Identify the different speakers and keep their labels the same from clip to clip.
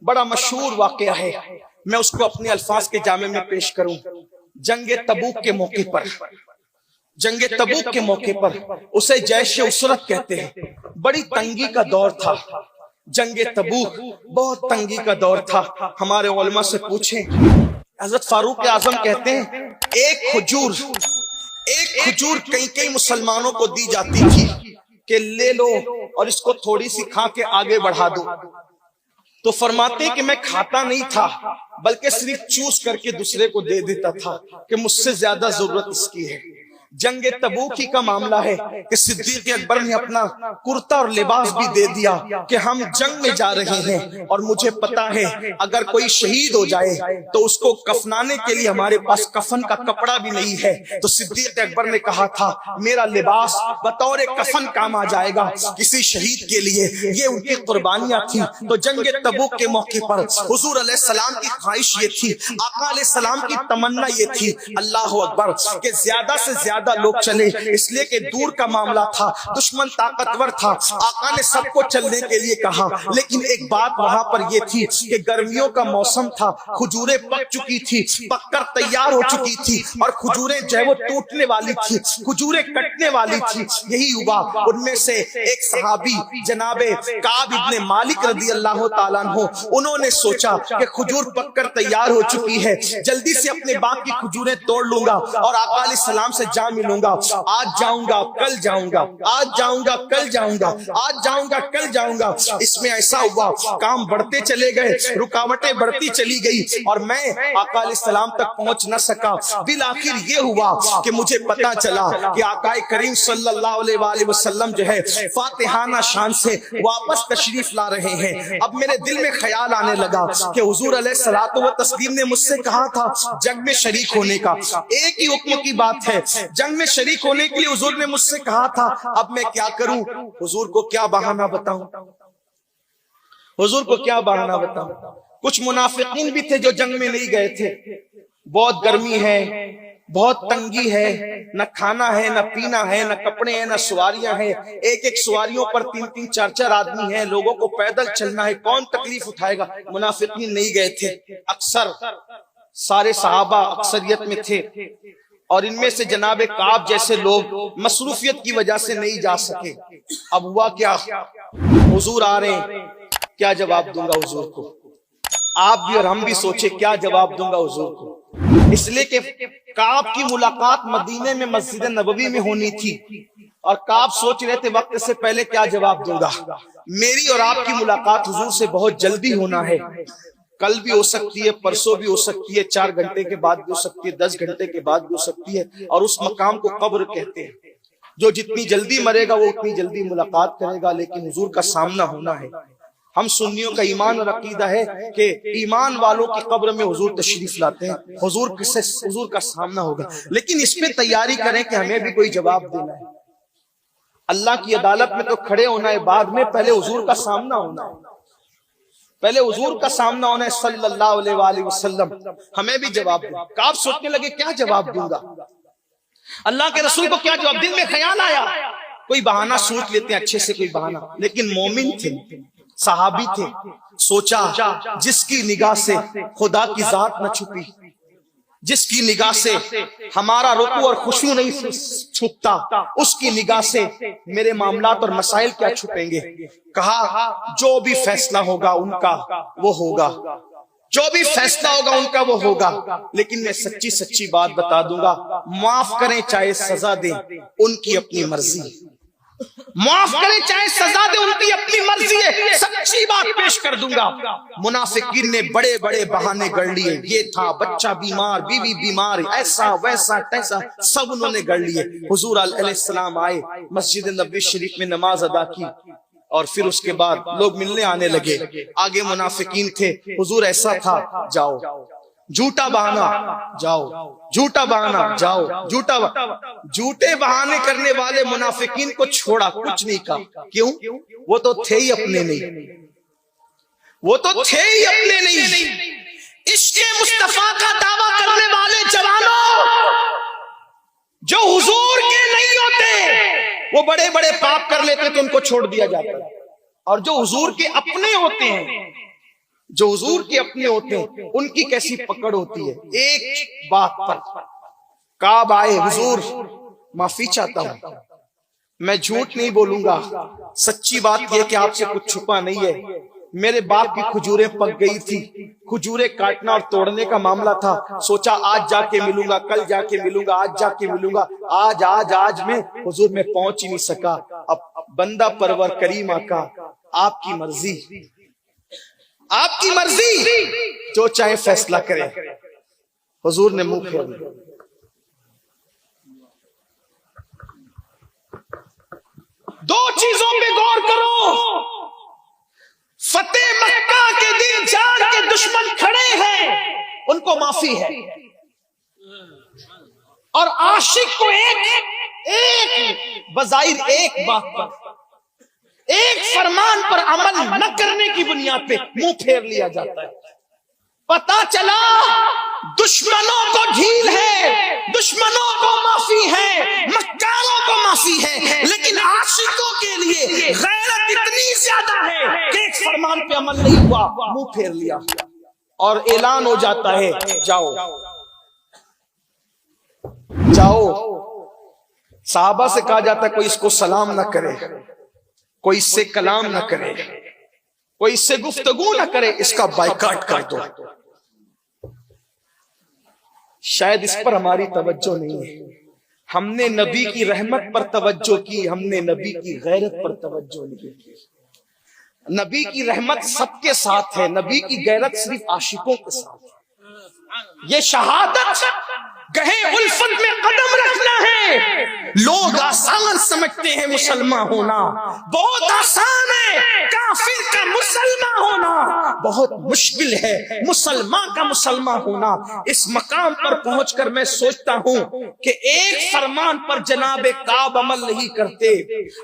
Speaker 1: بڑا مشہور واقعہ ہے، میں اس کو اپنے الفاظ کے جامع میں پیش کروں۔ جنگ تبوک کے موقع پر، جنگ تبوک کے موقع پر اسے جیش اسرت کہتے ہیں، بڑی تنگی کا دور تھا۔ جنگ تبوک بہت تنگی کا دور تھا۔ ہمارے علماء سے پوچھیں، حضرت فاروق اعظم کہتے ہیں ایک کھجور کئی مسلمانوں کو دی جاتی تھی کہ لے لو اور اس کو تھوڑی سی کھا کے آگے بڑھا دو، تو فرماتے کہ میں کھاتا نہیں تھا بلکہ صرف چوس کر کے دوسرے کو دے دیتا تھا کہ مجھ سے زیادہ ضرورت اس کی ہے۔ جنگ تبوک ہی کا معاملہ ہے کہ صدیق اکبر نے اپنا کرتا اور لباس بھی دے دیا کہ ہم جنگ میں جا رہے ہیں اور مجھے پتا ہے اگر کوئی شہید ہو جائے تو اس کو کفنانے کے لیے ہمارے پاس کفن کا کپڑا بھی نہیں ہے، تو صدیق اکبر نے کہا تھا میرا لباس بطور کفن کام آ جائے گا کسی شہید کے لیے، یہ ان کی قربانیاں تھیں۔ تو جنگ تبوک کے موقع پر حضور علیہ السلام کی خواہش یہ تھی، آقا علیہ السلام کی تمنا یہ تھی، اللہ اکبر، کہ زیادہ سے زیادہ لوگ چلے، اس لیے کہ دور کا معاملہ تھا، دشمن طاقتور تھا، آقا نے سب کو چلنے کے لیے کہا، لیکن ایک بات وہاں پر یہ تھی کہ گرمیوں کا موسم تھا، کھجوریں پک چکی تھی، پک کر تیار ہو چکی تھی اور کھجوریں جو ہے وہ ٹوٹنے والی تھی، کھجوریں کٹنے والی تھی۔ یہی ہوا، ان میں سے ایک صحابی جناب کعب ابن مالک رضی اللہ تعالیٰ عنہ، انہوں نے سوچا کہ کھجور پک کر تیار ہو چکی ہے، جلدی سے اپنے باغ کی کھجوریں توڑ لوں گا اور آقا علیہ السلام سے جا ملوں گا، آج جاؤں گا کل جاؤں گا، آج جاؤں گا کل جاؤں گا، آج جاؤں گا کل جاؤں گا۔ اس میں ایسا ہوا، کام بڑھتے چلے گئے، رکاوٹیں بڑھتی چلی گئی اور میں آقا علیہ السلام تک پہنچ نہ سکا۔ بالآخر یہ ہوا کہ مجھے پتا چلا کہ آقا کریم صلی اللہ علیہ وآلہ وسلم جو ہے فاتحانہ شان سے واپس تشریف لا رہے ہیں۔ اب میرے دل میں خیال آنے لگا کہ حضور علیہ الصلوۃ والتسلیم نے مجھ سے کہا تھا جنگ میں شریک ہونے کا، ایک ہی حکم کی بات ہے، جنگ میں شریک ہونے کے لیے حضور نے مجھ سے کہا تھا، اب میں کیا کروں؟ حضور کو کیا بہانہ بتاؤں؟ حضور کو کیا بہانہ بتاؤں؟ کچھ منافقین بھی تھے جو جنگ میں نہیں گئے تھے، بہت گرمی ہے، بہت تنگی ہے، نہ کھانا ہے، نہ پینا ہے، نہ کپڑے ہیں، نہ سواریاں ہیں، ایک سواریوں پر 3 4 آدمی ہیں، لوگوں کو پیدل چلنا ہے، کون تکلیف اٹھائے گا؟ منافقین نہیں گئے تھے، اکثر سارے صحابہ اکثریت میں تھے، اور ان میں سے جناب کعب جیسے لوگ مصروفیت کی وجہ سے نہیں جا سکے۔ اب ہوا کیا، حضور آ رہے ہیں، کیا جواب دوں گا حضور کو؟ آپ بھی اور ہم بھی سوچے کیا جواب دوں گا حضور کو، اس لیے کہ کعب کی ملاقات مدینے میں مسجد نبوی میں ہونی تھی، اور کعب سوچ رہے تھے وقت سے پہلے کیا جواب دوں گا۔ میری اور آپ کی ملاقات حضور سے بہت جلدی ہونا ہے، کل بھی ہو سکتی ہے، پرسوں بھی ہو سکتی ہے، 4 گھنٹے کے بعد بھی ہو سکتی ہے، 10 گھنٹے کے بعد بھی ہو سکتی ہے، اور اس مقام کو قبر کہتے ہیں۔ جو جتنی جلدی مرے گا وہ اتنی جلدی ملاقات کرے گا، لیکن حضور کا سامنا ہونا ہے۔ ہم سنیوں کا ایمان اور عقیدہ ہے کہ ایمان والوں کی قبر میں حضور تشریف لاتے ہیں، حضور کا سامنا ہوگا، لیکن اس پہ تیاری کریں کہ ہمیں بھی کوئی جواب دینا ہے۔ اللہ کی عدالت میں تو کھڑے ہونا ہے بعد میں، پہلے حضور کا سامنا ہونا ہے، پہلے حضور کا سامنا ہونا ہے صلی اللہ علیہ وآلہ وسلم، ہمیں بھی جواب دیں۔ کعب سوچنے لگے کیا جواب دوں گا، اللہ کے رسول کو کیا جواب؟ دل میں خیال آیا کوئی بہانہ سوچ لیتے ہیں، اچھے سے کوئی بہانہ، لیکن مومن تھے، صحابی تھے، سوچا جس کی نگاہ سے خدا کی ذات نہ چھپی، جس کی نگاہ سے ہمارا رکوع اور خشوع نہیں چھپتا، اس کی نگاہ سے میرے معاملات اور مسائل کیا چھپیں گے؟ کہا جو بھی فیصلہ ہوگا ان کا وہ ہوگا، جو بھی فیصلہ ہوگا ان کا وہ ہوگا، لیکن میں سچی بات بتا دوں گا، معاف کریں چاہے سزا دیں ان کی اپنی مرضی، معاف کریں چاہے سزا دیں ان کی اپنی مرضی ہے، سچی بات پیش کر دوں گا۔ منافقین نے بڑے بڑے بہانے گڑ لیے، یہ تھا بچہ بیمار، بیوی بیمار، ایسا ویسا تیسا، سب انہوں نے گڑ لیے۔ حضور علیہ السلام آئے، مسجد نبوی شریف میں نماز ادا کی، اور پھر اس کے بعد لوگ ملنے آنے لگے، آگے منافقین تھے، حضور ایسا تھا، جاؤ جھوٹا بہانا، جاؤ جھوٹا بہانا، جاؤ جھوٹے بہانے کرنے والے منافقین کو چھوڑا، کچھ نہیں کہا۔ کیوں؟ وہ تو تھے ہی اپنے نہیں، وہ تو تھے ہی اپنے نہیں۔ عشق مصطفیٰ کا دعویٰ کرنے والے جوانوں جو حضور کے نہیں ہوتے، وہ بڑے بڑے پاپ کر لیتے تو ان کو چھوڑ دیا جاتا ہے. اور جو حضور کے اپنے ہوتے ہیں، جو حضور کے اپنے ہوتے ہیں، ان کی کیسی پکڑ ہوتی ہے. ایک بات پر کعب آئے، حضور معافی چاہتا ہوں، میں جھوٹ نہیں بولوں گا، سچی بات یہ کہ آپ سے کچھ چھپا نہیں ہے. میرے باپ کی کھجوریں پک گئی تھی، کھجوریں کاٹنا اور توڑنے کا معاملہ تھا، سوچا آج جا کے ملوں گا، کل جا کے ملوں گا، آج جا کے ملوں گا، آج میں حضور میں پہنچ ہی نہیں سکا. اب بندہ پرور کریم آقا، آپ کی مرضی، آپ کی مرضی، جو چاہے فیصلہ کرے. حضور نے منہ پھیر لیا. دو چیزوں پہ غور کرو. فتح مکہ کے دن جان کے دشمن کھڑے ہیں، ان کو معافی ہے، اور عاشق کو ایک بظاہر ایک بات پر، ایک فرمان پر عمل نہ کرنے کی بنیاد پہ منہ پھیر لیا جاتا ہے. پتا چلا دشمنوں کو ڈھیل ہے، دشمنوں کو معافی ہے، مکاروں کو معافی ہے، لیکن عاشقوں کے لیے غیرت اتنی زیادہ ہے کہ ایک فرمان پہ عمل نہیں ہوا، منہ پھیر لیا، اور اعلان ہو جاتا ہے جاؤ جاؤ. صحابہ سے کہا جاتا ہے کوئی اس کو سلام نہ کرے، کوئی اس سے کلام نہ کرے، کوئی اس سے گفتگو نہ کرے، اس کا بائیکاٹ کر دو. شاید اس پر ہماری توجہ نہیں ہے. ہم نے نبی کی رحمت پر توجہ کی، ہم نے نبی کی غیرت پر توجہ نہیں کی. نبی کی رحمت سب کے ساتھ ہے، نبی کی غیرت صرف عاشقوں کے ساتھ ہے. یہ شہادت کہیں الفت میں قدم رکھنا ہے. لوگ آسان سمجھتے ہیں مسلمان ہونا، بہت آسان ہے. کافر کا مسلمان ہونا بہت مشکل ہے، مسلمان کا مسلمان ہونا. اس مقام پر پہنچ کر میں سوچتا ہوں کہ ایک فرمان پر جناب کعب عمل نہیں کرتے.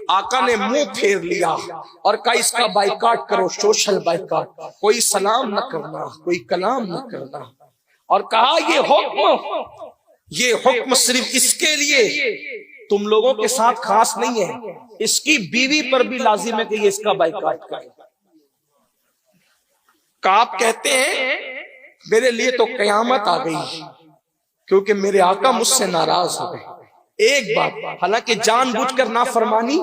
Speaker 1: آقا نے منہ پھیر لیا اور کہا اس کا بائیکاٹ کرو، سوشل بائیکاٹ، کوئی سلام نہ کرنا، کوئی کلام نہ کرنا. اور کہا یہ حکم صرف اس کے لیے تم لوگوں کے ساتھ خاص نہیں ہے، اس کی بیوی پر بھی لازم ہے کہ یہ اس کا بائیکاٹ کرے. کعب کہتے ہیں میرے لیے تو قیامت آ گئی، کیونکہ میرے آقا مجھ سے ناراض ہو گئے. ایک بات، حالانکہ جان بوجھ کر نافرمانی،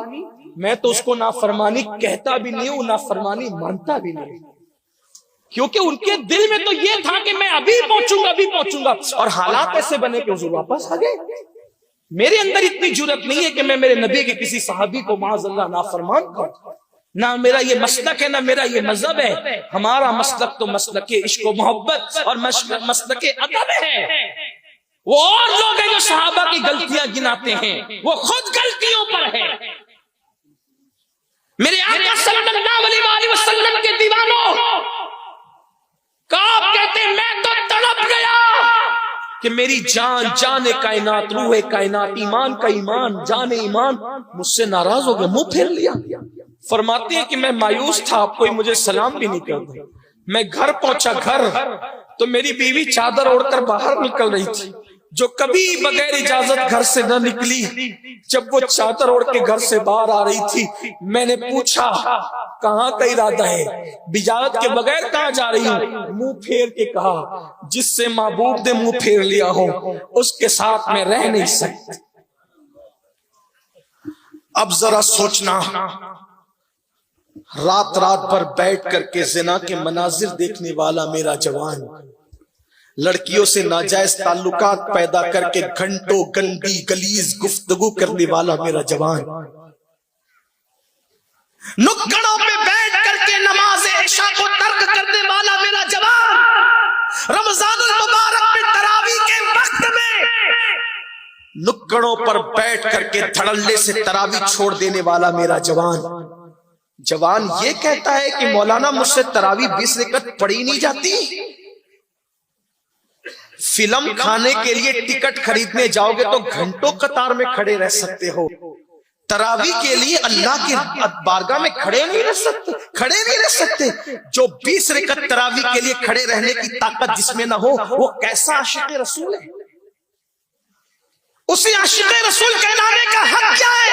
Speaker 1: میں تو اس کو نافرمانی کہتا بھی نہیں ہوں، نافرمانی مانتا بھی نہیں، کیونکہ ان کے دل میں تو یہ تھا کہ میں ابھی پہنچوں گا، اور حالات ایسے بنے کہ حضور واپس آ گئے. میرے اندر اتنی جرأت نہیں ہے کہ میں میرے نبی کے کسی صحابی کو معاذ اللہ نافرمان کروں. نہ میرا یہ مسلک ہے، نہ میرا یہ مذہب ہے. ہمارا مسلک تو مسلک عشق و محبت اور مسلک ادب ہے. وہ اور لوگ ہیں جو صحابہ کی غلطیاں گناتے ہیں، وہ خود غلطیوں پر ہے. میرے آقا صلی اللہ علیہ وسلم کے دیوانوں، کعب کہتے ہیں میں تو تڑپ گیا کہ میری جان، جان کائنات، روح کائنات، ایمان کا ایمان، جان ایمان مجھ سے ناراض ہو گیا، منہ پھیر لیا. فرماتے ہیں کہ میں مایوس تھا، اب کوئی مجھے سلام بھی نہیں کرتا. میں گھر پہنچا، گھر تو میری بیوی چادر اوڑھ کر باہر نکل رہی تھی، جو کبھی بغیر اجازت گھر سے نہ نکلی. جب وہ چادر اوڑھ کے گھر سے باہر آ رہی تھی، میں نے پوچھا کہاں کا ارادہ ہے، اجازت کے بغیر کہاں جا رہی ہوں؟ منہ پھیر کے کہا جس سے محبوب نے منہ پھیر لیا ہو اس کے ساتھ میں رہ نہیں سکتا. اب ذرا سوچنا، رات رات بھر بیٹھ کر کے زنا کے مناظر دیکھنے والا میرا جوان، لڑکیوں سے ناجائز تعلقات پیدا کر کے گھنٹوں گندی غلیظ گفتگو کرنے والا میرا جوان، نکڑوں پہ بیٹھ کر کے نماز عشاء کو ترک کرنے والا میرا جوان، رمضان المبارک میں تراویح کے وقت میں نکڑوں پر بیٹھ کر کے دھڑلے سے تراویح چھوڑ دینے والا میرا جوان. جوان یہ کہتا ہے کہ مولانا مجھ سے تراویح 20 رکعت پڑھی نہیں جاتی. فلم کھانے کے لیے ٹکٹ خریدنے جاؤ گے تو گھنٹوں قطار میں کھڑے رہ سکتے ہو، تراویح کے لیے اللہ کی بارگاہ میں کھڑے نہیں رہ سکتے. جو 20 رکعت تراویح کے لیے کھڑے رہنے کی طاقت جس میں نہ ہو وہ کیسا عاشق رسول ہے؟ اسے عاشق رسول کہلانے کا حق کیا ہے؟